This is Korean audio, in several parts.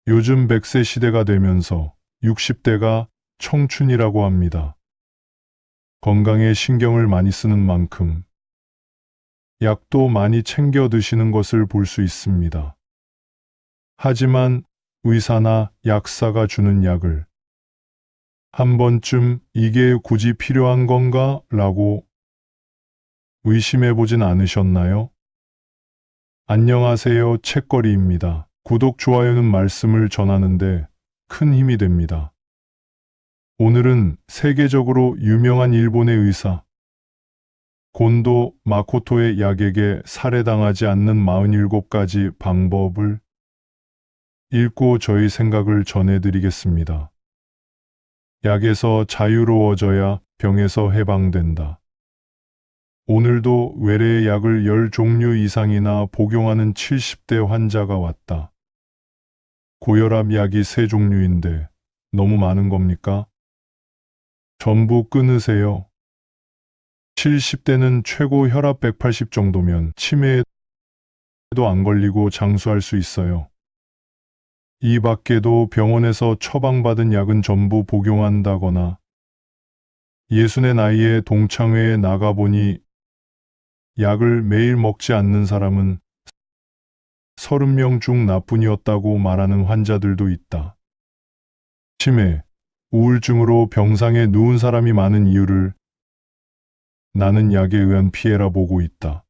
요즘 100세 시대가 되면서 60대가 청춘이라고 합니다. 건강에 신경을 많이 쓰는 만큼 약도 많이 챙겨 드시는 것을 볼 수 있습니다. 하지만 의사나 약사가 주는 약을 한 번쯤 이게 굳이 필요한 건가? 라고 의심해 보진 않으셨나요? 안녕하세요. 책거리입니다. 구독, 좋아요는 말씀을 전하는데 큰 힘이 됩니다. 오늘은 세계적으로 유명한 일본의 의사 곤도 마코토의 약에게 살해당하지 않는 47가지 방법을 읽고 저희 생각을 전해드리겠습니다. 약에서 자유로워져야 병에서 해방된다. 오늘도 외래의 약을 10종류 이상이나 복용하는 70대 환자가 왔다. 고혈압 약이 3종류인데 너무 많은 겁니까? 전부 끊으세요. 70대는 최고 혈압 180 정도면 치매에도 안 걸리고 장수할 수 있어요. 이 밖에도 병원에서 처방받은 약은 전부 복용한다거나 예순의 나이에 동창회에 나가보니 약을 매일 먹지 않는 사람은 30명 중 나뿐이었다고 말하는 환자들도 있다. 치매, 우울증으로 병상에 누운 사람이 많은 이유를 나는 약에 의한 피해라 보고 있다.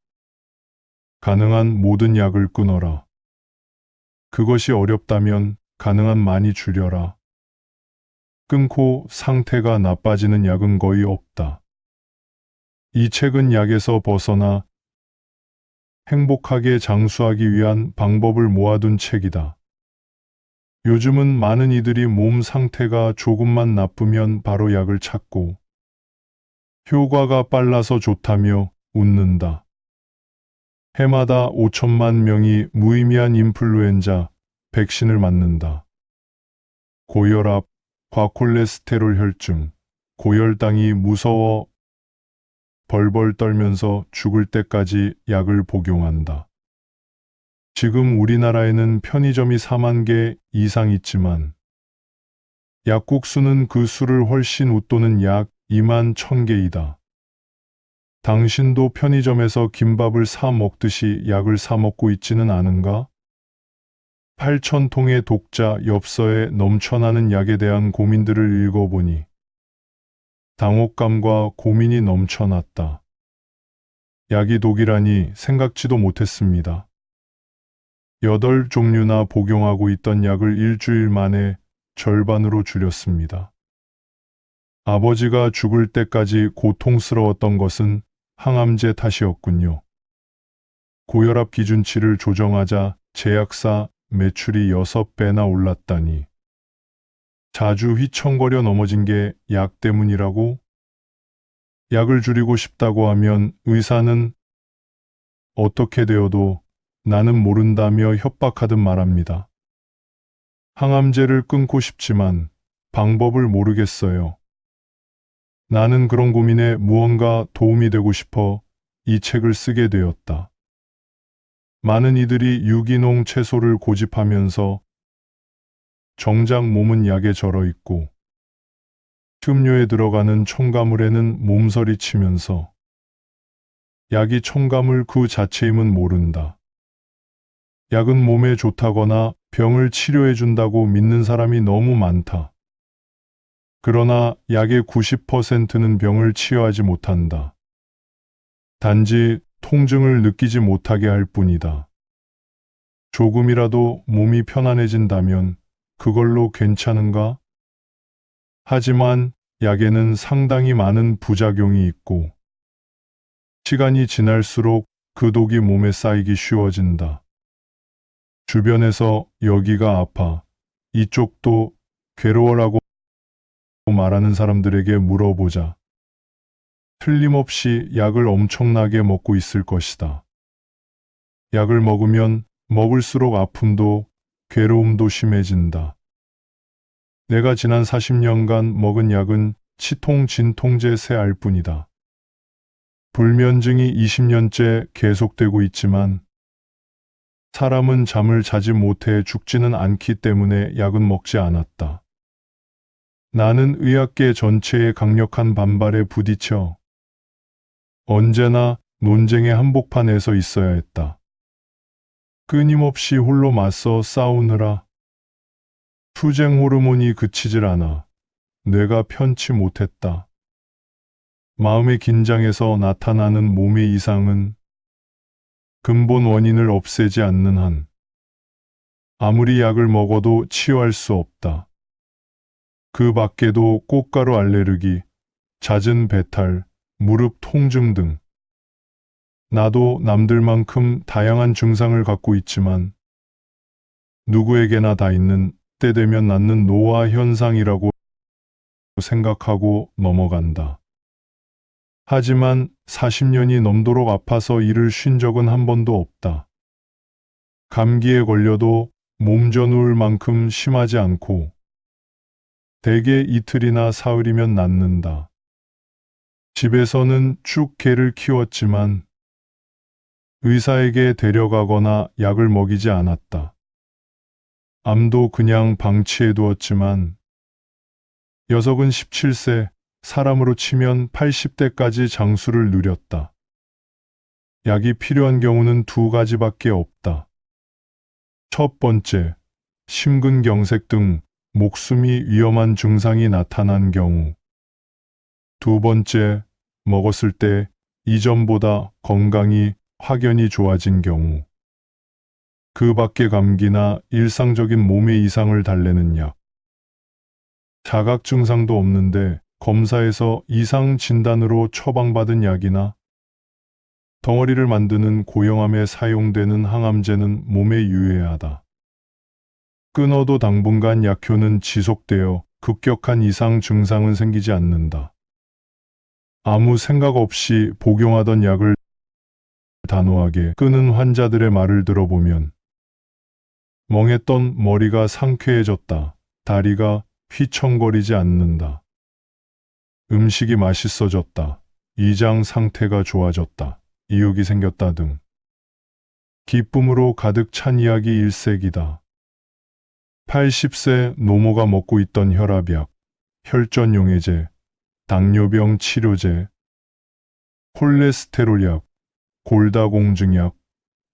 가능한 모든 약을 끊어라. 그것이 어렵다면 가능한 많이 줄여라. 끊고 상태가 나빠지는 약은 거의 없다. 이 책은 약에서 벗어나 행복하게 장수하기 위한 방법을 모아둔 책이다. 요즘은 많은 이들이 몸 상태가 조금만 나쁘면 바로 약을 찾고 효과가 빨라서 좋다며 웃는다. 해마다 5천만 명이 무의미한 인플루엔자 백신을 맞는다. 고혈압, 과콜레스테롤 혈증, 고혈당이 무서워 벌벌 떨면서 죽을 때까지 약을 복용한다. 지금 우리나라에는 편의점이 4만 개 이상 있지만 약국 수는 그 수를 훨씬 웃도는 약 2만 1,000개이다. 당신도 편의점에서 김밥을 사 먹듯이 약을 사 먹고 있지는 않은가? 8,000통의 독자 엽서에 넘쳐나는 약에 대한 고민들을 읽어보니 당혹감과 고민이 넘쳐났다. 약이 독이라니 생각지도 못했습니다. 8종류나 복용하고 있던 약을 일주일 만에 절반으로 줄였습니다. 아버지가 죽을 때까지 고통스러웠던 것은 항암제 탓이었군요. 고혈압 기준치를 조정하자 제약사 매출이 6배나 올랐다니. 자주 휘청거려 넘어진 게 약 때문이라고? 약을 줄이고 싶다고 하면 의사는 어떻게 되어도 나는 모른다며 협박하듯 말합니다. 항암제를 끊고 싶지만 방법을 모르겠어요. 나는 그런 고민에 무언가 도움이 되고 싶어 이 책을 쓰게 되었다. 많은 이들이 유기농 채소를 고집하면서 정작 몸은 약에 절어 있고 흡료에 들어가는 첨가물에는 몸서리 치면서 약이 첨가물 그 자체임은 모른다. 약은 몸에 좋다거나 병을 치료해 준다고 믿는 사람이 너무 많다. 그러나 약의 90%는 병을 치유하지 못한다. 단지 통증을 느끼지 못하게 할 뿐이다. 조금이라도 몸이 편안해진다면 그걸로 괜찮은가? 하지만 약에는 상당히 많은 부작용이 있고 시간이 지날수록 그 독이 몸에 쌓이기 쉬워진다. 주변에서 여기가 아파, 이쪽도 괴로워라고 말하는 사람들에게 물어보자. 틀림없이 약을 엄청나게 먹고 있을 것이다. 약을 먹으면 먹을수록 아픔도 괴로움도 심해진다. 내가 지난 40년간 먹은 약은 치통, 진통제 세 알 뿐이다. 불면증이 20년째 계속되고 있지만 사람은 잠을 자지 못해 죽지는 않기 때문에 약은 먹지 않았다. 나는 의학계 전체의 강력한 반발에 부딪혀 언제나 논쟁의 한복판에서 있어야 했다. 끊임없이 홀로 맞서 싸우느라 투쟁 호르몬이 그치질 않아 뇌가 편치 못했다. 마음의 긴장에서 나타나는 몸의 이상은 근본 원인을 없애지 않는 한 아무리 약을 먹어도 치유할 수 없다. 그 밖에도 꽃가루 알레르기, 잦은 배탈, 무릎 통증 등 나도 남들만큼 다양한 증상을 갖고 있지만 누구에게나 다 있는 때 되면 낫는 노화 현상이라고 생각하고 넘어간다. 하지만 40년이 넘도록 아파서 일을 쉰 적은 한 번도 없다. 감기에 걸려도 몸져 누울 만큼 심하지 않고 대개 이틀이나 사흘이면 낫는다. 집에서는 쭉 개를 키웠지만 의사에게 데려가거나 약을 먹이지 않았다. 암도 그냥 방치해 두었지만 녀석은 17세, 사람으로 치면 80대까지 장수를 누렸다. 약이 필요한 경우는 두 가지밖에 없다. 첫 번째, 심근경색 등 목숨이 위험한 증상이 나타난 경우. 두 번째, 먹었을 때 이전보다 건강이 확연히 좋아진 경우. 그 밖의 감기나 일상적인 몸의 이상을 달래는 약. 자각 증상도 없는데 검사에서 이상 진단으로 처방받은 약이나 덩어리를 만드는 고형암에 사용되는 항암제는 몸에 유해하다. 끊어도 당분간 약효는 지속되어 급격한 이상 증상은 생기지 않는다. 아무 생각 없이 복용하던 약을 단호하게 끊은 환자들의 말을 들어보면 멍했던 머리가 상쾌해졌다. 다리가 휘청거리지 않는다. 음식이 맛있어졌다. 위장 상태가 좋아졌다. 이욕이 생겼다 등 기쁨으로 가득 찬 이야기 일색이다. 80세 노모가 먹고 있던 혈압약, 혈전용해제, 당뇨병 치료제, 콜레스테롤약, 골다공증약,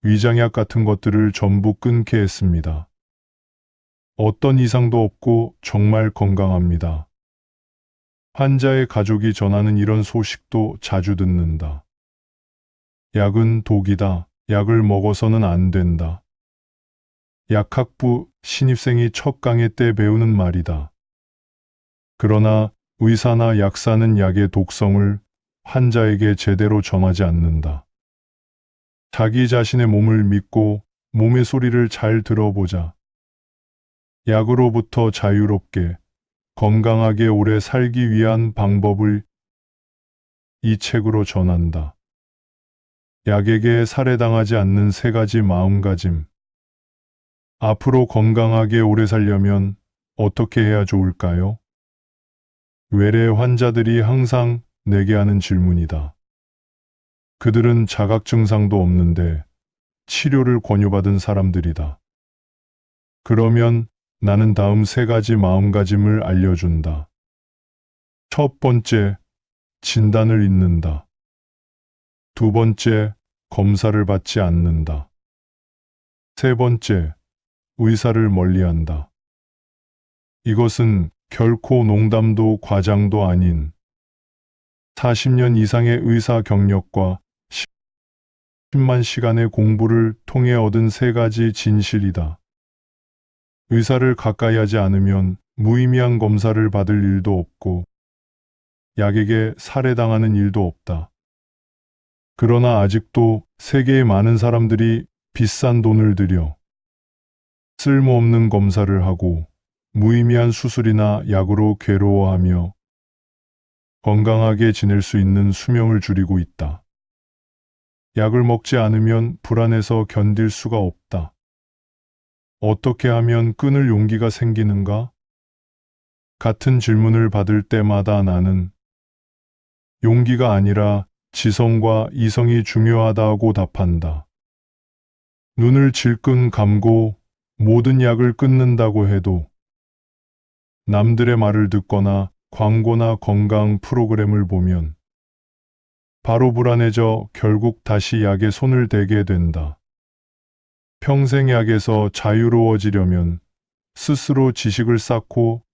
위장약 같은 것들을 전부 끊게 했습니다. 어떤 이상도 없고 정말 건강합니다. 환자의 가족이 전하는 이런 소식도 자주 듣는다. 약은 독이다. 약을 먹어서는 안 된다. 약학부 신입생이 첫 강의 때 배우는 말이다. 그러나 의사나 약사는 약의 독성을 환자에게 제대로 전하지 않는다. 자기 자신의 몸을 믿고 몸의 소리를 잘 들어보자. 약으로부터 자유롭게 건강하게 오래 살기 위한 방법을 이 책으로 전한다. 약에게 살해당하지 않는 3가지 마음가짐. 앞으로 건강하게 오래 살려면 어떻게 해야 좋을까요? 외래 환자들이 항상 내게 하는 질문이다. 그들은 자각 증상도 없는데 치료를 권유받은 사람들이다. 그러면 나는 다음 3가지 마음가짐을 알려준다. 첫 번째, 진단을 잊는다. 두 번째, 검사를 받지 않는다. 세 번째, 의사를 멀리한다. 이것은 결코 농담도 과장도 아닌 40년 이상의 의사 경력과 10만 시간의 공부를 통해 얻은 3가지 진실이다. 의사를 가까이 하지 않으면 무의미한 검사를 받을 일도 없고 약에게 살해당하는 일도 없다. 그러나 아직도 세계의 많은 사람들이 비싼 돈을 들여 쓸모없는 검사를 하고 무의미한 수술이나 약으로 괴로워하며 건강하게 지낼 수 있는 수명을 줄이고 있다. 약을 먹지 않으면 불안해서 견딜 수가 없다. 어떻게 하면 끊을 용기가 생기는가? 같은 질문을 받을 때마다 나는 용기가 아니라 지성과 이성이 중요하다고 답한다. 눈을 질끈 감고 모든 약을 끊는다고 해도 남들의 말을 듣거나 광고나 건강 프로그램을 보면 바로 불안해져 결국 다시 약에 손을 대게 된다. 평생 약에서 자유로워지려면 스스로 지식을 쌓고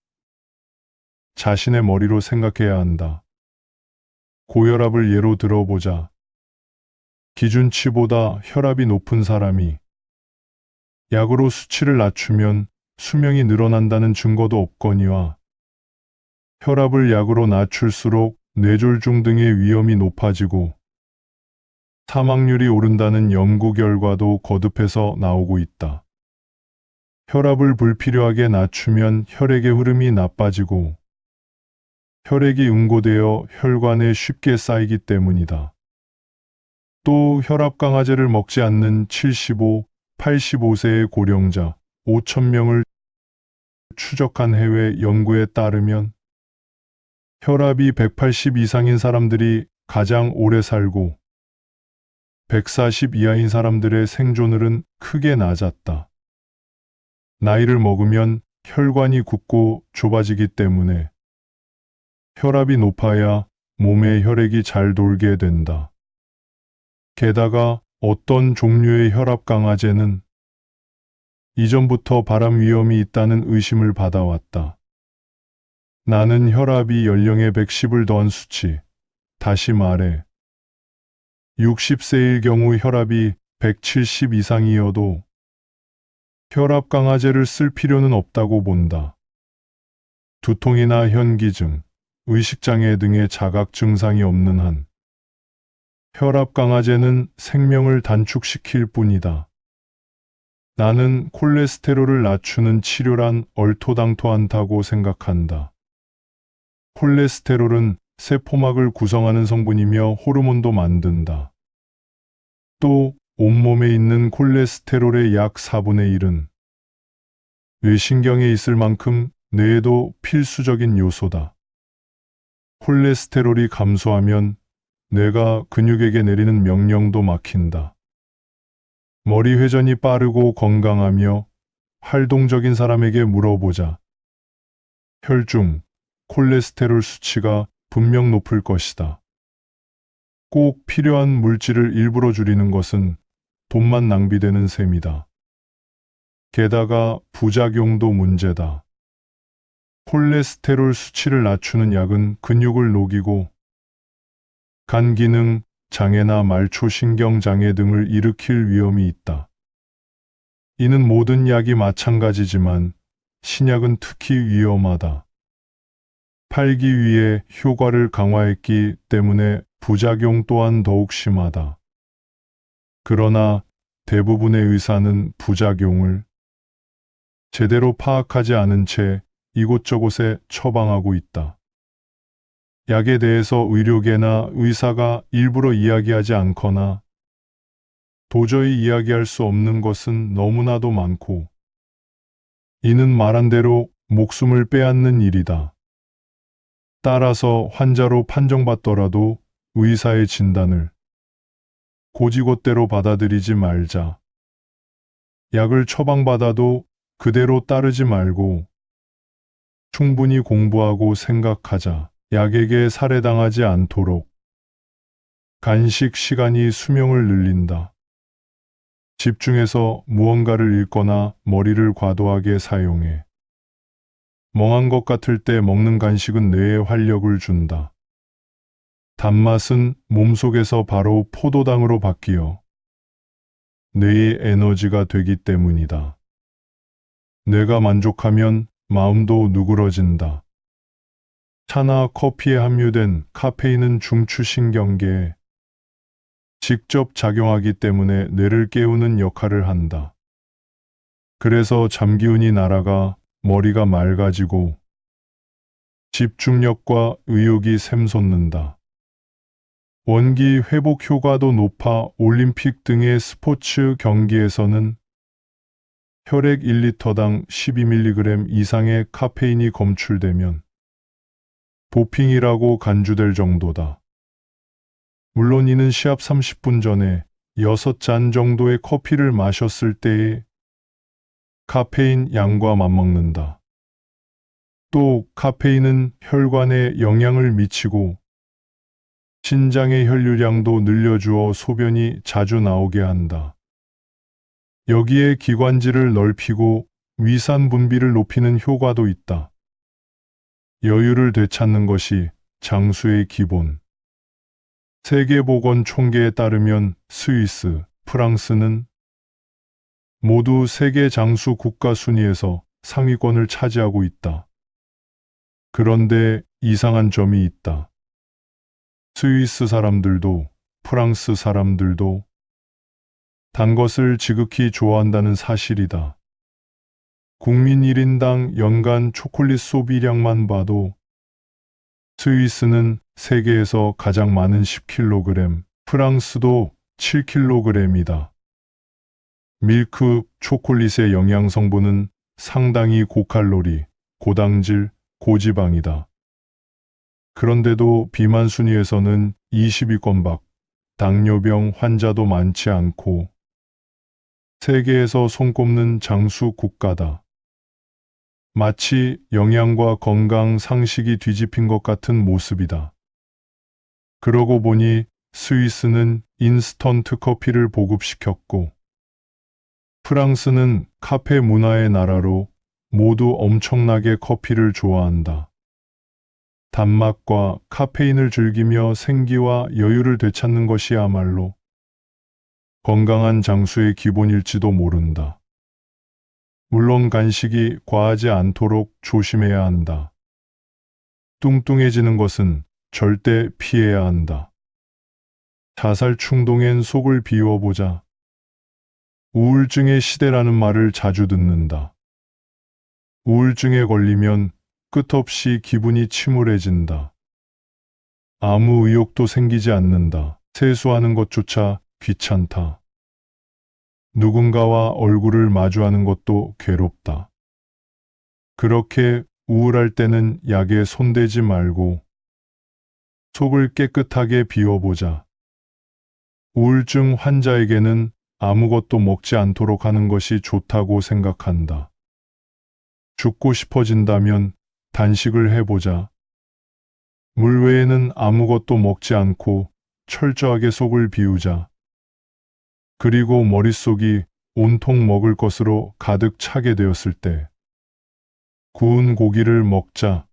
자신의 머리로 생각해야 한다. 고혈압을 예로 들어보자. 기준치보다 혈압이 높은 사람이 약으로 수치를 낮추면 수명이 늘어난다는 증거도 없거니와 혈압을 약으로 낮출수록 뇌졸중 등의 위험이 높아지고 사망률이 오른다는 연구 결과도 거듭해서 나오고 있다. 혈압을 불필요하게 낮추면 혈액의 흐름이 나빠지고 혈액이 응고되어 혈관에 쉽게 쌓이기 때문이다. 또 혈압 강화제를 먹지 않는 75, 85세의 고령자 5,000명을 추적한 해외 연구에 따르면 혈압이 180 이상인 사람들이 가장 오래 살고 140 이하인 사람들의 생존율은 크게 낮았다. 나이를 먹으면 혈관이 굳고 좁아지기 때문에 혈압이 높아야 몸의 혈액이 잘 돌게 된다. 게다가 어떤 종류의 혈압 강화제는 이전부터 발암 위험이 있다는 의심을 받아왔다. 나는 혈압이 연령에 110을 더한 수치, 다시 말해 60세일 경우 혈압이 170 이상이어도 혈압 강화제를 쓸 필요는 없다고 본다. 두통이나 현기증, 의식장애 등의 자각 증상이 없는 한 혈압 강화제는 생명을 단축시킬 뿐이다. 나는 콜레스테롤을 낮추는 치료란 얼토당토않다고 생각한다. 콜레스테롤은 세포막을 구성하는 성분이며 호르몬도 만든다. 또 온몸에 있는 콜레스테롤의 약 4분의 1은 뇌신경에 있을 만큼 뇌에도 필수적인 요소다. 콜레스테롤이 감소하면 뇌가 근육에게 내리는 명령도 막힌다. 머리 회전이 빠르고 건강하며 활동적인 사람에게 물어보자. 혈중, 콜레스테롤 수치가 분명 높을 것이다. 꼭 필요한 물질을 일부러 줄이는 것은 돈만 낭비되는 셈이다. 게다가 부작용도 문제다. 콜레스테롤 수치를 낮추는 약은 근육을 녹이고 간 기능 장애나 말초신경 장애 등을 일으킬 위험이 있다. 이는 모든 약이 마찬가지지만 신약은 특히 위험하다. 팔기 위해 효과를 강화했기 때문에 부작용 또한 더욱 심하다. 그러나 대부분의 의사는 부작용을 제대로 파악하지 않은 채 이곳저곳에 처방하고 있다. 약에 대해서 의료계나 의사가 일부러 이야기하지 않거나 도저히 이야기할 수 없는 것은 너무나도 많고 이는 말한 대로 목숨을 빼앗는 일이다. 따라서 환자로 판정받더라도 의사의 진단을 고지곳대로 받아들이지 말자. 약을 처방받아도 그대로 따르지 말고 충분히 공부하고 생각하자. 약에게 살해당하지 않도록. 간식 시간이 수명을 늘린다. 집중해서 무언가를 읽거나 머리를 과도하게 사용해. 멍한 것 같을 때 먹는 간식은 뇌에 활력을 준다. 단맛은 몸속에서 바로 포도당으로 바뀌어 뇌의 에너지가 되기 때문이다. 뇌가 만족하면 마음도 누그러진다. 차나 커피에 함유된 카페인은 중추신경계에 직접 작용하기 때문에 뇌를 깨우는 역할을 한다. 그래서 잠기운이 날아가 머리가 맑아지고 집중력과 의욕이 샘솟는다. 원기 회복 효과도 높아 올림픽 등의 스포츠 경기에서는 혈액 1리터당 12mg 이상의 카페인이 검출되면 도핑이라고 간주될 정도다. 물론 이는 시합 30분 전에 6잔 정도의 커피를 마셨을 때에 카페인 양과 맞먹는다. 또 카페인은 혈관에 영향을 미치고 신장의 혈류량도 늘려주어 소변이 자주 나오게 한다. 여기에 기관지를 넓히고 위산 분비를 높이는 효과도 있다. 여유를 되찾는 것이 장수의 기본. 세계보건총계에 따르면 스위스, 프랑스는 모두 세계 장수 국가 순위에서 상위권을 차지하고 있다. 그런데 이상한 점이 있다. 스위스 사람들도 프랑스 사람들도 단 것을 지극히 좋아한다는 사실이다. 국민 1인당 연간 초콜릿 소비량만 봐도 스위스는 세계에서 가장 많은 10kg, 프랑스도 7kg이다. 밀크 초콜릿의 영양 성분은 상당히 고칼로리, 고당질, 고지방이다. 그런데도 비만 순위에서는 20위권 밖, 당뇨병 환자도 많지 않고 세계에서 손꼽는 장수 국가다. 마치 영양과 건강 상식이 뒤집힌 것 같은 모습이다. 그러고 보니 스위스는 인스턴트 커피를 보급시켰고 프랑스는 카페 문화의 나라로 모두 엄청나게 커피를 좋아한다. 단맛과 카페인을 즐기며 생기와 여유를 되찾는 것이야말로 건강한 장수의 기본일지도 모른다. 물론 간식이 과하지 않도록 조심해야 한다. 뚱뚱해지는 것은 절대 피해야 한다. 자살 충동엔 속을 비워보자. 우울증의 시대라는 말을 자주 듣는다. 우울증에 걸리면 끝없이 기분이 침울해진다. 아무 의욕도 생기지 않는다. 세수하는 것조차 귀찮다. 누군가와 얼굴을 마주하는 것도 괴롭다. 그렇게 우울할 때는 약에 손대지 말고 속을 깨끗하게 비워보자. 우울증 환자에게는 아무것도 먹지 않도록 하는 것이 좋다고 생각한다. 죽고 싶어진다면 단식을 해보자. 물 외에는 아무것도 먹지 않고 철저하게 속을 비우자. 그리고 머릿속이 온통 먹을 것으로 가득 차게 되었을 때 구운 고기를 먹자.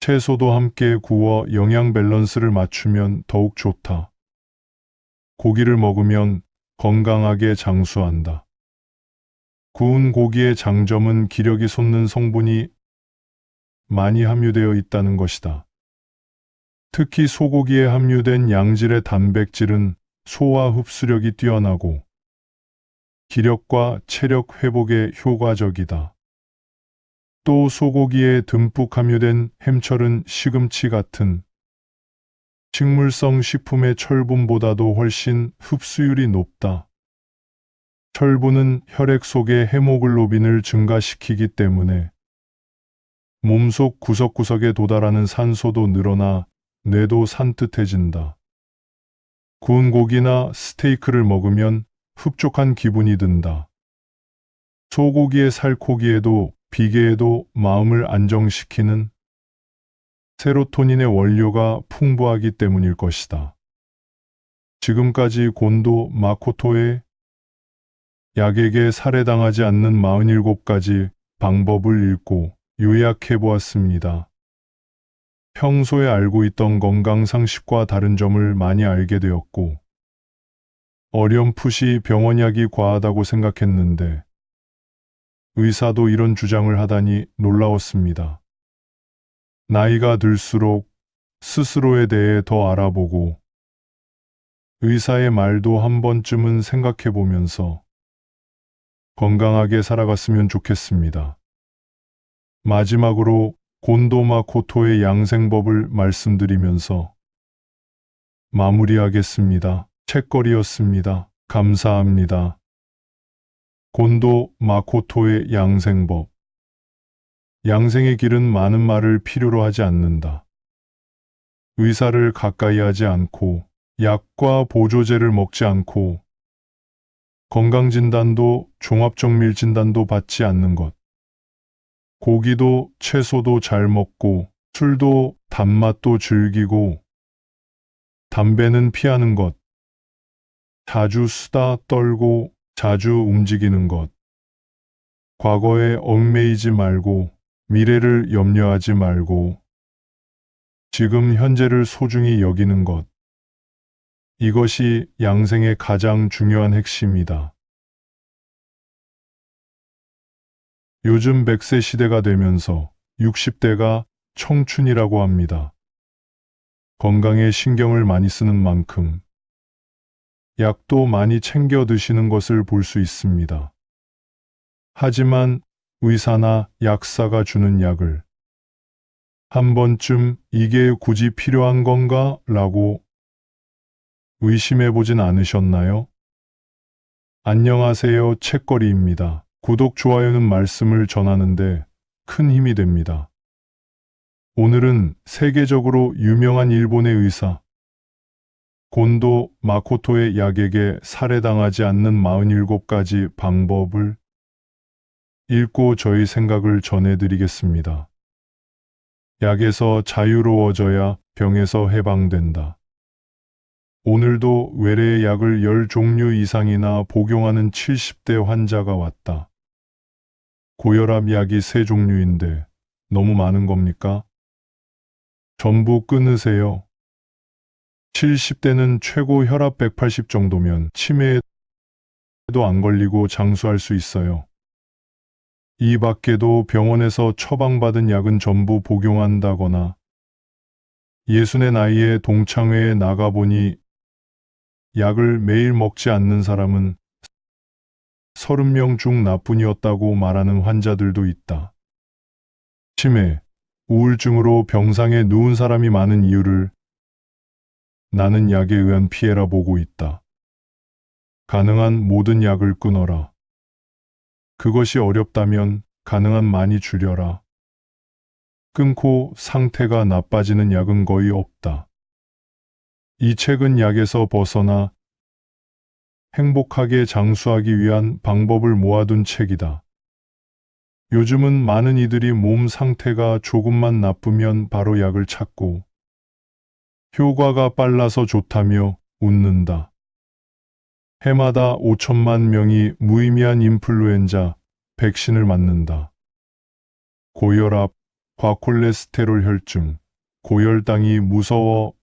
채소도 함께 구워 영양 밸런스를 맞추면 더욱 좋다. 고기를 먹으면 건강하게 장수한다. 구운 고기의 장점은 기력이 솟는 성분이 많이 함유되어 있다는 것이다. 특히 소고기에 함유된 양질의 단백질은 소화 흡수력이 뛰어나고 기력과 체력 회복에 효과적이다. 또 소고기에 듬뿍 함유된 햄철은 시금치 같은 식물성 식품의 철분보다도 훨씬 흡수율이 높다. 철분은 혈액 속의 헤모글로빈을 증가시키기 때문에 몸속 구석구석에 도달하는 산소도 늘어나 뇌도 산뜻해진다. 구운 고기나 스테이크를 먹으면 흡족한 기분이 든다. 소고기의 살코기에도 비계에도 마음을 안정시키는 세로토닌의 원료가 풍부하기 때문일 것이다. 지금까지 곤도 마코토의 약에게 살해당하지 않는 47가지 방법을 읽고 요약해 보았습니다. 평소에 알고 있던 건강 상식과 다른 점을 많이 알게 되었고, 어렴풋이 병원약이 과하다고 생각했는데, 의사도 이런 주장을 하다니 놀라웠습니다. 나이가 들수록 스스로에 대해 더 알아보고, 의사의 말도 한 번쯤은 생각해 보면서 건강하게 살아갔으면 좋겠습니다. 마지막으로 곤도 마코토의 양생법을 말씀드리면서 마무리하겠습니다. 책거리였습니다. 감사합니다. 곤도 마코토의 양생법. 양생의 길은 많은 말을 필요로 하지 않는다. 의사를 가까이 하지 않고 약과 보조제를 먹지 않고 건강진단도 종합정밀진단도 받지 않는 것. 고기도 채소도 잘 먹고 술도 단맛도 즐기고 담배는 피하는 것. 자주 수다 떨고 자주 움직이는 것. 과거에 얽매이지 말고 미래를 염려하지 말고 지금 현재를 소중히 여기는 것. 이것이 양생의 가장 중요한 핵심이다. 요즘 100세 시대가 되면서 60대가 청춘이라고 합니다. 건강에 신경을 많이 쓰는 만큼 약도 많이 챙겨 드시는 것을 볼 수 있습니다. 하지만 의사나 약사가 주는 약을 한 번쯤 이게 굳이 필요한 건가? 라고 의심해 보진 않으셨나요? 안녕하세요. 책거리입니다. 구독, 좋아요는 말씀을 전하는데 큰 힘이 됩니다. 오늘은 세계적으로 유명한 일본의 의사 곤도 마코토의 약에게 살해당하지 않는 47가지 방법을 읽고 저희 생각을 전해드리겠습니다. 약에서 자유로워져야 병에서 해방된다. 오늘도 외래의 약을 10종류 이상이나 복용하는 70대 환자가 왔다. 고혈압 약이 3종류인데 너무 많은 겁니까? 전부 끊으세요. 70대는 최고 혈압 180 정도면 치매에도 안 걸리고 장수할 수 있어요. 이 밖에도 병원에서 처방받은 약은 전부 복용한다거나 60의 나이에 동창회에 나가보니 약을 매일 먹지 않는 사람은 30명 중 나뿐이었다고 말하는 환자들도 있다. 치매, 우울증으로 병상에 누운 사람이 많은 이유를 나는 약에 의한 피해라 보고 있다. 가능한 모든 약을 끊어라. 그것이 어렵다면 가능한 많이 줄여라. 끊고 상태가 나빠지는 약은 거의 없다. 이 책은 약에서 벗어나 행복하게 장수하기 위한 방법을 모아둔 책이다. 요즘은 많은 이들이 몸 상태가 조금만 나쁘면 바로 약을 찾고 효과가 빨라서 좋다며 웃는다. 해마다 5천만 명이 무의미한 인플루엔자 백신을 맞는다. 고혈압, 과콜레스테롤 혈증, 고혈당이 무서워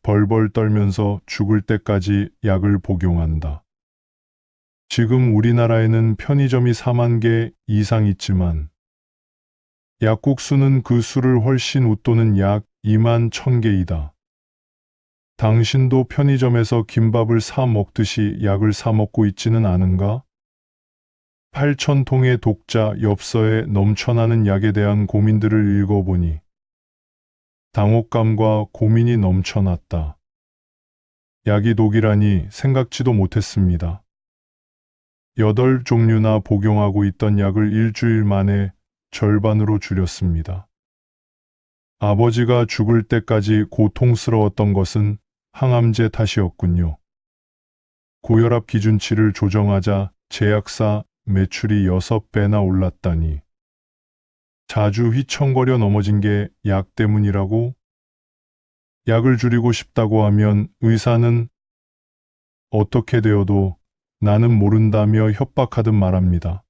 벌벌 떨면서 죽을 때까지 약을 복용한다. 지금 우리나라에는 편의점이 4만 개 이상 있지만 약국 수는 그 수를 훨씬 웃도는 약 2만 1,000개이다. 당신도 편의점에서 김밥을 사 먹듯이 약을 사 먹고 있지는 않은가? 8,000통의 독자 엽서에 넘쳐나는 약에 대한 고민들을 읽어보니 당혹감과 고민이 넘쳐났다. 약이 독이라니 생각지도 못했습니다. 8종류나 복용하고 있던 약을 일주일 만에 절반으로 줄였습니다. 아버지가 죽을 때까지 고통스러웠던 것은 항암제 탓이었군요. 고혈압 기준치를 조정하자 제약사 매출이 6배나 올랐다니. 자주 휘청거려 넘어진 게 약 때문이라고? 약을 줄이고 싶다고 하면 의사는 어떻게 되어도 나는 모른다며 협박하듯 말합니다.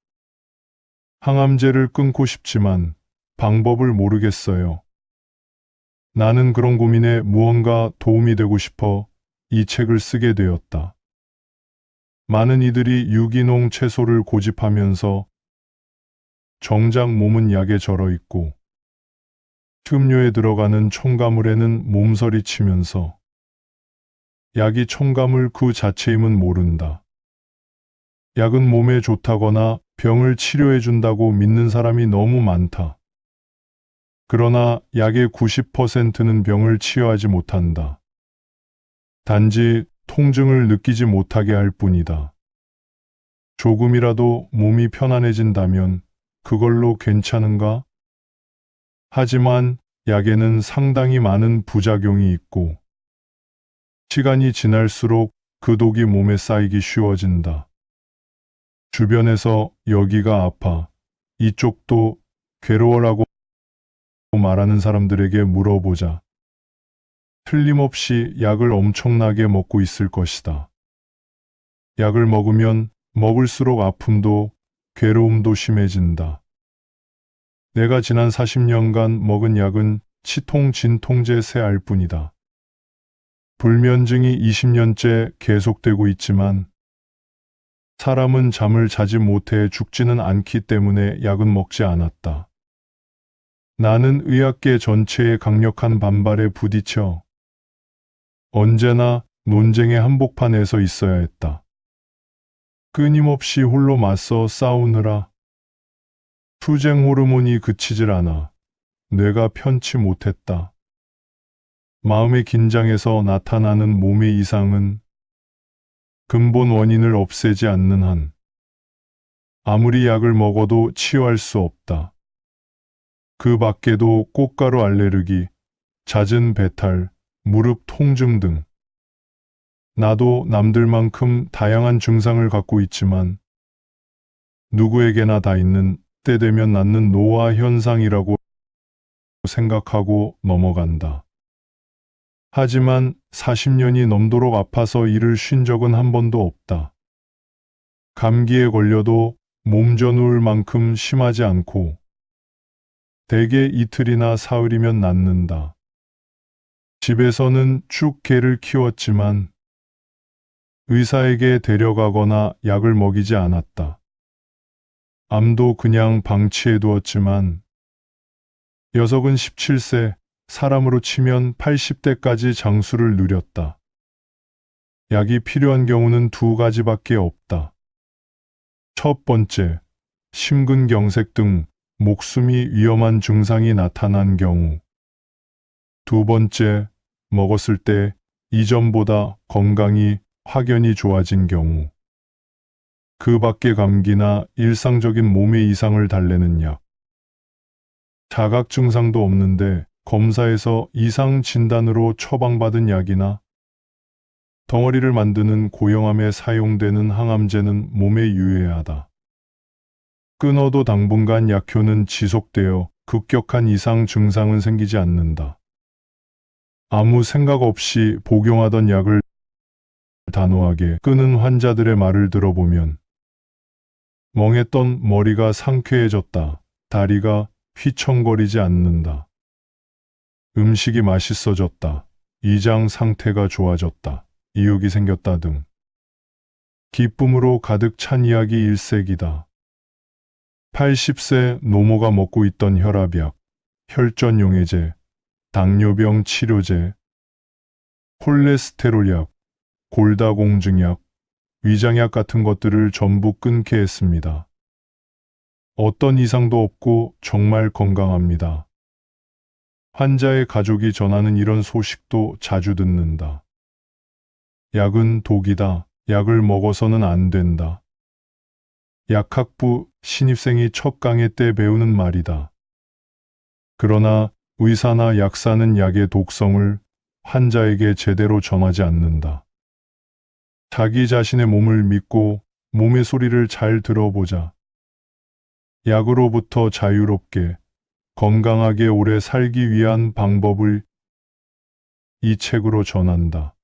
항암제를 끊고 싶지만 방법을 모르겠어요. 나는 그런 고민에 무언가 도움이 되고 싶어 이 책을 쓰게 되었다. 많은 이들이 유기농 채소를 고집하면서 정작 몸은 약에 절어 있고 흡료에 들어가는 첨가물에는 몸서리 치면서 약이 첨가물 그 자체임은 모른다. 약은 몸에 좋다거나 병을 치료해 준다고 믿는 사람이 너무 많다. 그러나 약의 90%는 병을 치유하지 못한다. 단지 통증을 느끼지 못하게 할 뿐이다. 조금이라도 몸이 편안해진다면 그걸로 괜찮은가? 하지만 약에는 상당히 많은 부작용이 있고 시간이 지날수록 그 독이 몸에 쌓이기 쉬워진다. 주변에서 여기가 아파, 이쪽도 괴로워라고 말하는 사람들에게 물어보자. 틀림없이 약을 엄청나게 먹고 있을 것이다. 약을 먹으면 먹을수록 아픔도 괴로움도 심해진다. 내가 지난 40년간 먹은 약은 치통, 진통제 세 알 뿐이다. 불면증이 20년째 계속되고 있지만 사람은 잠을 자지 못해 죽지는 않기 때문에 약은 먹지 않았다. 나는 의학계 전체의 강력한 반발에 부딪혀 언제나 논쟁의 한복판에 서 있어야 했다. 끊임없이 홀로 맞서 싸우느라 투쟁 호르몬이 그치질 않아 뇌가 편치 못했다. 마음의 긴장에서 나타나는 몸의 이상은 근본 원인을 없애지 않는 한 아무리 약을 먹어도 치유할 수 없다. 그 밖에도 꽃가루 알레르기, 잦은 배탈, 무릎 통증 등 나도 남들만큼 다양한 증상을 갖고 있지만 누구에게나 다 있는 때 되면 낫는 노화 현상이라고 생각하고 넘어간다. 하지만 40년이 넘도록 아파서 일을 쉰 적은 한 번도 없다. 감기에 걸려도 몸져 누울 만큼 심하지 않고 대개 이틀이나 사흘이면 낫는다. 집에서는 쭉 개를 키웠지만 의사에게 데려가거나 약을 먹이지 않았다. 암도 그냥 방치해 두었지만 녀석은 17세, 사람으로 치면 80대까지 장수를 누렸다. 약이 필요한 경우는 두 가지밖에 없다. 첫 번째, 심근경색 등 목숨이 위험한 증상이 나타난 경우. 두 번째, 먹었을 때 이전보다 건강이 확연히 좋아진 경우. 그 밖의 감기나 일상적인 몸의 이상을 달래는 약. 자각 증상도 없는데 검사에서 이상 진단으로 처방받은 약이나 덩어리를 만드는 고형암에 사용되는 항암제는 몸에 유해하다. 끊어도 당분간 약효는 지속되어 급격한 이상 증상은 생기지 않는다. 아무 생각 없이 복용하던 약을 단호하게 끊은 환자들의 말을 들어보면 멍했던 머리가 상쾌해졌다. 다리가 휘청거리지 않는다. 음식이 맛있어졌다. 위장 상태가 좋아졌다. 이욕이 생겼다 등 기쁨으로 가득 찬 이야기 일색이다. 80세 노모가 먹고 있던 혈압약, 혈전용해제, 당뇨병 치료제, 콜레스테롤약, 골다공증약, 위장약 같은 것들을 전부 끊게 했습니다. 어떤 이상도 없고 정말 건강합니다. 환자의 가족이 전하는 이런 소식도 자주 듣는다. 약은 독이다. 약을 먹어서는 안 된다. 약학부 신입생이 첫 강의 때 배우는 말이다. 그러나 의사나 약사는 약의 독성을 환자에게 제대로 전하지 않는다. 자기 자신의 몸을 믿고 몸의 소리를 잘 들어보자. 약으로부터 자유롭게 건강하게 오래 살기 위한 방법을 이 책으로 전한다.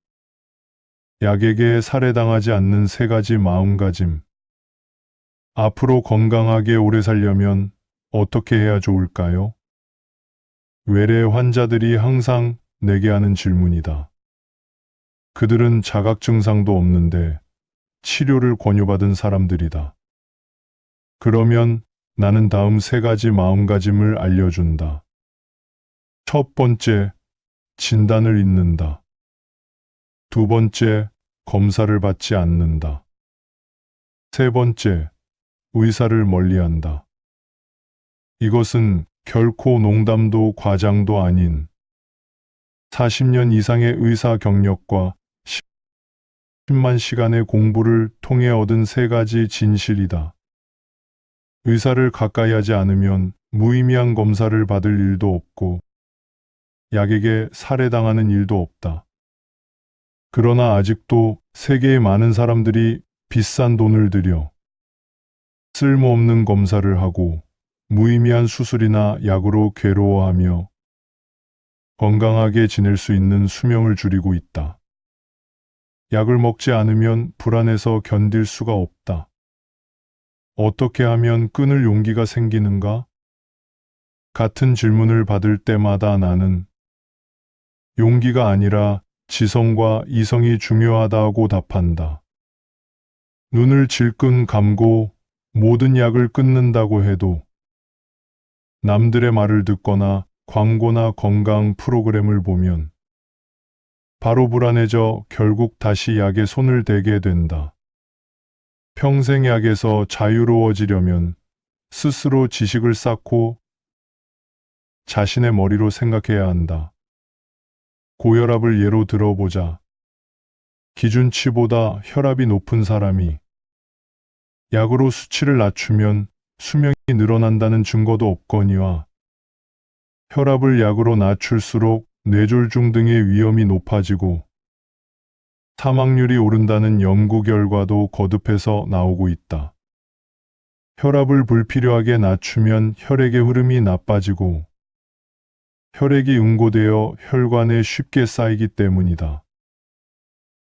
약에게 살해당하지 않는 세 가지 마음가짐. 앞으로 건강하게 오래 살려면 어떻게 해야 좋을까요? 외래 환자들이 항상 내게 하는 질문이다. 그들은 자각 증상도 없는데 치료를 권유받은 사람들이다. 그러면 나는 다음 세 가지 마음가짐을 알려준다. 첫 번째, 진단을 잊는다. 두 번째, 검사를 받지 않는다. 세 번째, 의사를 멀리한다. 이것은 결코 농담도 과장도 아닌 40년 이상의 의사 경력과 10만 시간의 공부를 통해 얻은 세 가지 진실이다. 의사를 가까이 하지 않으면 무의미한 검사를 받을 일도 없고 약에게 살해당하는 일도 없다. 그러나 아직도 세계의 많은 사람들이 비싼 돈을 들여 쓸모없는 검사를 하고 무의미한 수술이나 약으로 괴로워하며 건강하게 지낼 수 있는 수명을 줄이고 있다. 약을 먹지 않으면 불안해서 견딜 수가 없다. 어떻게 하면 끊을 용기가 생기는가? 같은 질문을 받을 때마다 나는 용기가 아니라 지성과 이성이 중요하다고 답한다. 눈을 질끈 감고 모든 약을 끊는다고 해도 남들의 말을 듣거나 광고나 건강 프로그램을 보면 바로 불안해져 결국 다시 약에 손을 대게 된다. 평생 약에서 자유로워지려면 스스로 지식을 쌓고 자신의 머리로 생각해야 한다. 고혈압을 예로 들어보자. 기준치보다 혈압이 높은 사람이 약으로 수치를 낮추면 수명이 늘어난다는 증거도 없거니와 혈압을 약으로 낮출수록 뇌졸중 등의 위험이 높아지고 사망률이 오른다는 연구 결과도 거듭해서 나오고 있다. 혈압을 불필요하게 낮추면 혈액의 흐름이 나빠지고 혈액이 응고되어 혈관에 쉽게 쌓이기 때문이다.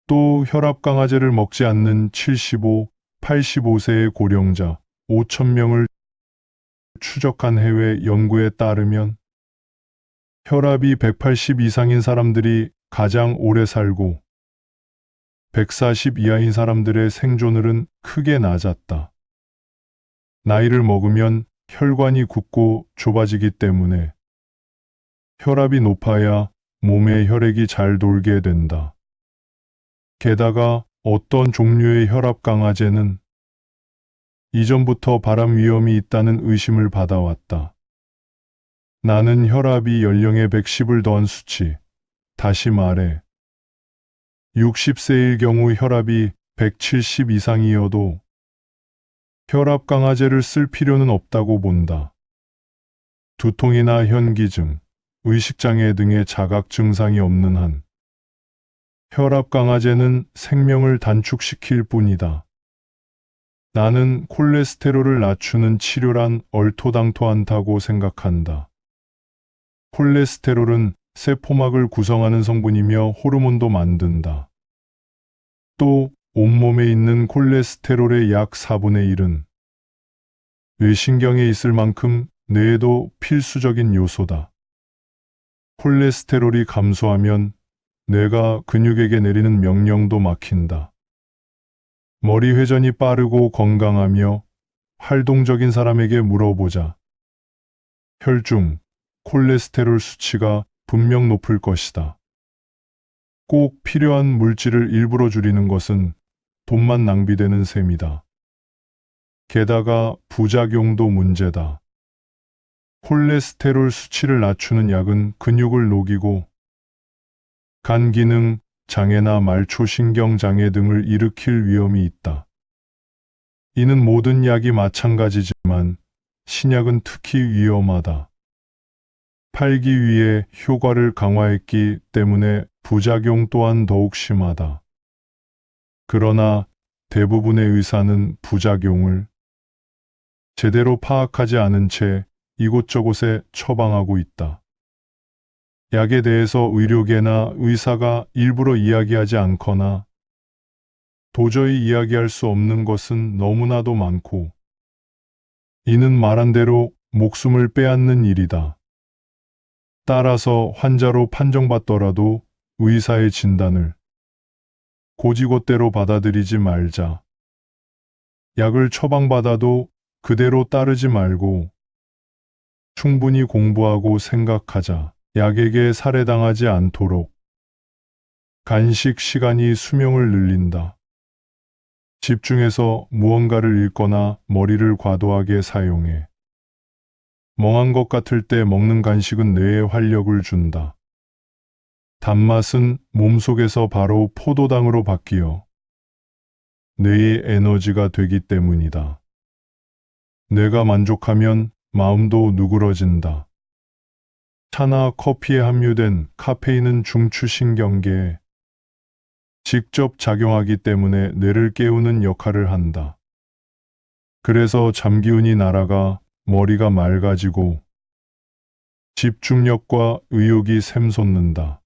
또 혈압 강화제를 먹지 않는 75, 85세의 고령자 5,000명을 추적한 해외 연구에 따르면 혈압이 180 이상인 사람들이 가장 오래 살고 140 이하인 사람들의 생존율은 크게 낮았다. 나이를 먹으면 혈관이 굳고 좁아지기 때문에 혈압이 높아야 몸의 혈액이 잘 돌게 된다. 게다가 어떤 종류의 혈압 강화제는 이전부터 발암 위험이 있다는 의심을 받아왔다. 나는 혈압이 연령에 110을 더한 수치, 다시 말해 60세일 경우 혈압이 170 이상이어도 혈압 강화제를 쓸 필요는 없다고 본다. 두통이나 현기증, 의식장애 등의 자각 증상이 없는 한 혈압 강화제는 생명을 단축시킬 뿐이다. 나는 콜레스테롤을 낮추는 치료란 얼토당토않다고 생각한다. 콜레스테롤은 세포막을 구성하는 성분이며 호르몬도 만든다. 또 온몸에 있는 콜레스테롤의 약 4분의 1은 뇌신경에 있을 만큼 뇌에도 필수적인 요소다. 콜레스테롤이 감소하면 뇌가 근육에게 내리는 명령도 막힌다. 머리 회전이 빠르고 건강하며 활동적인 사람에게 물어보자. 혈중, 콜레스테롤 수치가 분명 높을 것이다. 꼭 필요한 물질을 일부러 줄이는 것은 돈만 낭비되는 셈이다. 게다가 부작용도 문제다. 콜레스테롤 수치를 낮추는 약은 근육을 녹이고 간 기능, 장애나 말초신경 장애 등을 일으킬 위험이 있다. 이는 모든 약이 마찬가지지만 신약은 특히 위험하다. 팔기 위해 효과를 강화했기 때문에 부작용 또한 더욱 심하다. 그러나 대부분의 의사는 부작용을 제대로 파악하지 않은 채 이곳저곳에 처방하고 있다. 약에 대해서 의료계나 의사가 일부러 이야기하지 않거나 도저히 이야기할 수 없는 것은 너무나도 많고 이는 말한 대로 목숨을 빼앗는 일이다. 따라서 환자로 판정받더라도 의사의 진단을 고지고대로 받아들이지 말자. 약을 처방받아도 그대로 따르지 말고 충분히 공부하고 생각하자. 약에게 살해당하지 않도록. 간식 시간이 수명을 늘린다. 집중해서 무언가를 읽거나 머리를 과도하게 사용해. 멍한 것 같을 때 먹는 간식은 뇌에 활력을 준다. 단맛은 몸속에서 바로 포도당으로 바뀌어 뇌의 에너지가 되기 때문이다. 뇌가 만족하면 마음도 누그러진다. 차나 커피에 함유된 카페인은 중추신경계에 직접 작용하기 때문에 뇌를 깨우는 역할을 한다. 그래서 잠기운이 날아가 머리가 맑아지고 집중력과 의욕이 샘솟는다.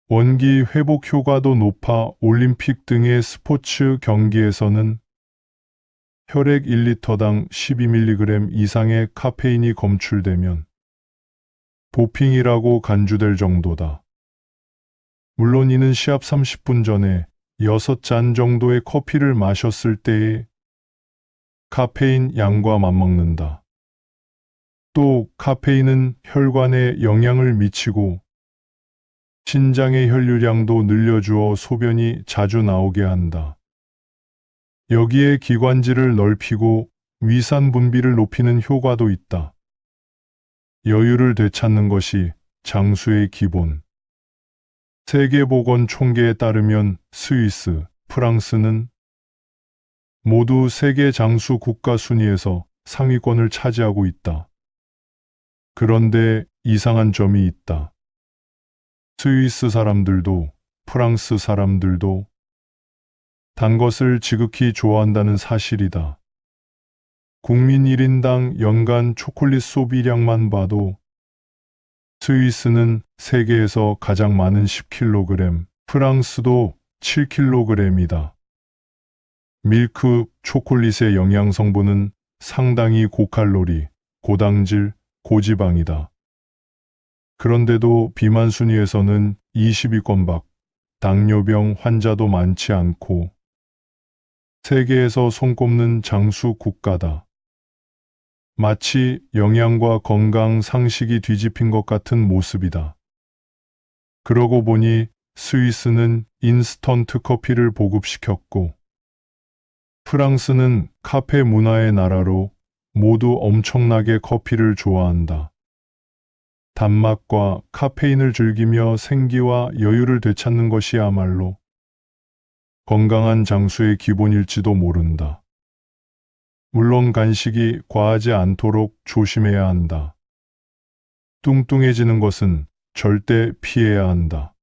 원기 회복 효과도 높아 올림픽 등의 스포츠 경기에서는 혈액 1리터당 12mg 이상의 카페인이 검출되면 도핑이라고 간주될 정도다. 물론 이는 시합 30분 전에 6잔 정도의 커피를 마셨을 때의 카페인 양과 맞먹는다. 또 카페인은 혈관에 영향을 미치고 신장의 혈류량도 늘려주어 소변이 자주 나오게 한다. 여기에 기관지를 넓히고 위산 분비를 높이는 효과도 있다. 여유를 되찾는 것이 장수의 기본. 세계보건총계에 따르면 스위스, 프랑스는 모두 세계 장수 국가 순위에서 상위권을 차지하고 있다. 그런데 이상한 점이 있다. 스위스 사람들도 프랑스 사람들도 단 것을 지극히 좋아한다는 사실이다. 국민 1인당 연간 초콜릿 소비량만 봐도 스위스는 세계에서 가장 많은 10kg, 프랑스도 7kg이다. 밀크 초콜릿의 영양 성분은 상당히 고칼로리, 고당질, 고지방이다. 그런데도 비만 순위에서는 20위권 밖, 당뇨병 환자도 많지 않고 세계에서 손꼽는 장수 국가다. 마치 영양과 건강 상식이 뒤집힌 것 같은 모습이다. 그러고 보니 스위스는 인스턴트 커피를 보급시켰고 프랑스는 카페 문화의 나라로 모두 엄청나게 커피를 좋아한다. 단맛과 카페인을 즐기며 생기와 여유를 되찾는 것이야말로 건강한 장수의 기본일지도 모른다. 물론 간식이 과하지 않도록 조심해야 한다. 뚱뚱해지는 것은 절대 피해야 한다.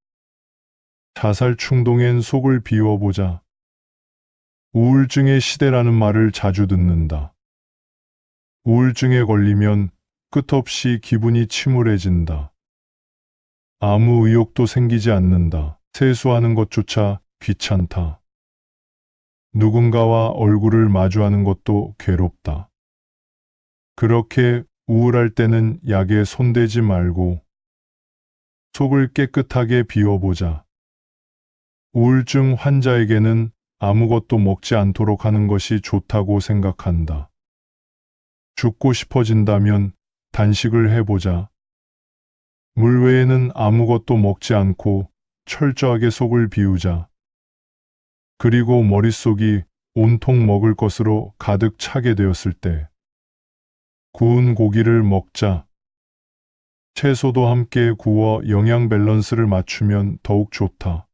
자살 충동엔 속을 비워보자. 우울증의 시대라는 말을 자주 듣는다. 우울증에 걸리면 끝없이 기분이 침울해진다. 아무 의욕도 생기지 않는다. 세수하는 것조차 귀찮다. 누군가와 얼굴을 마주하는 것도 괴롭다. 그렇게 우울할 때는 약에 손대지 말고 속을 깨끗하게 비워보자. 우울증 환자에게는 아무것도 먹지 않도록 하는 것이 좋다고 생각한다. 죽고 싶어진다면 단식을 해보자. 물 외에는 아무것도 먹지 않고 철저하게 속을 비우자. 그리고 머릿속이 온통 먹을 것으로 가득 차게 되었을 때 구운 고기를 먹자. 채소도 함께 구워 영양 밸런스를 맞추면 더욱 좋다.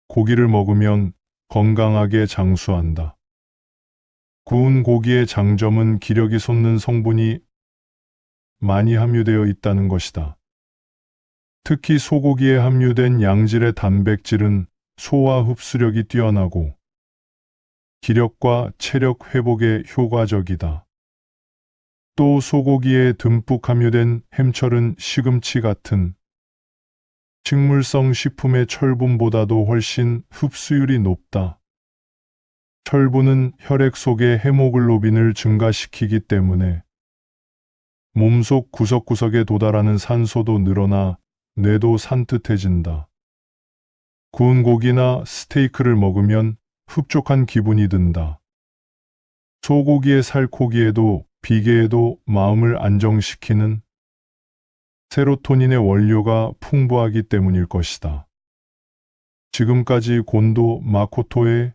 고기를 먹으면 건강하게 장수한다. 구운 고기의 장점은 기력이 솟는 성분이 많이 함유되어 있다는 것이다. 특히 소고기에 함유된 양질의 단백질은 소화 흡수력이 뛰어나고 기력과 체력 회복에 효과적이다. 또 소고기에 듬뿍 함유된 햄철은 시금치 같은 식물성 식품의 철분보다도 훨씬 흡수율이 높다. 철분은 혈액 속의 헤모글로빈을 증가시키기 때문에 몸속 구석구석에 도달하는 산소도 늘어나 뇌도 산뜻해진다. 구운 고기나 스테이크를 먹으면 흡족한 기분이 든다. 소고기의 살코기에도 비계에도 마음을 안정시키는 세로토닌의 원료가 풍부하기 때문일 것이다. 지금까지 곤도 마코토의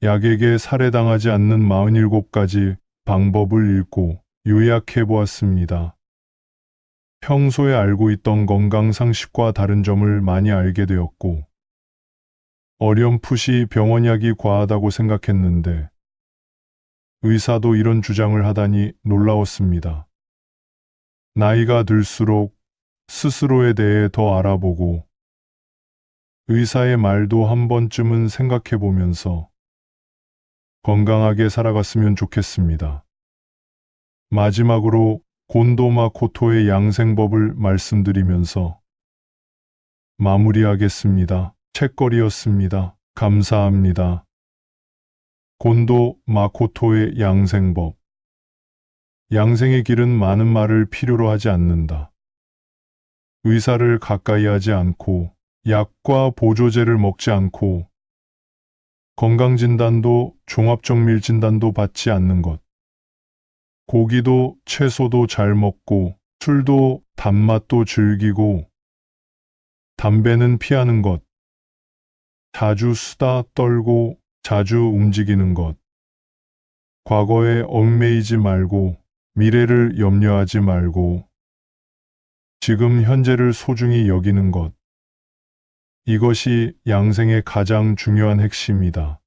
약에게 살해당하지 않는 47가지 방법을 읽고 요약해 보았습니다. 평소에 알고 있던 건강 상식과 다른 점을 많이 알게 되었고, 어렴풋이 병원약이 과하다고 생각했는데, 의사도 이런 주장을 하다니 놀라웠습니다. 나이가 들수록 스스로에 대해 더 알아보고 의사의 말도 한 번쯤은 생각해 보면서 건강하게 살아갔으면 좋겠습니다. 마지막으로 곤도 마코토의 양생법을 말씀드리면서 마무리하겠습니다. 책거리였습니다. 감사합니다. 곤도 마코토의 양생법. 양생의 길은 많은 말을 필요로 하지 않는다. 의사를 가까이 하지 않고 약과 보조제를 먹지 않고 건강진단도 종합정밀진단도 받지 않는 것. 고기도 채소도 잘 먹고 술도 단맛도 즐기고 담배는 피하는 것. 자주 수다 떨고 자주 움직이는 것. 과거에 얽매이지 말고 미래를 염려하지 말고 지금 현재를 소중히 여기는 것. 이것이 양생의 가장 중요한 핵심이다.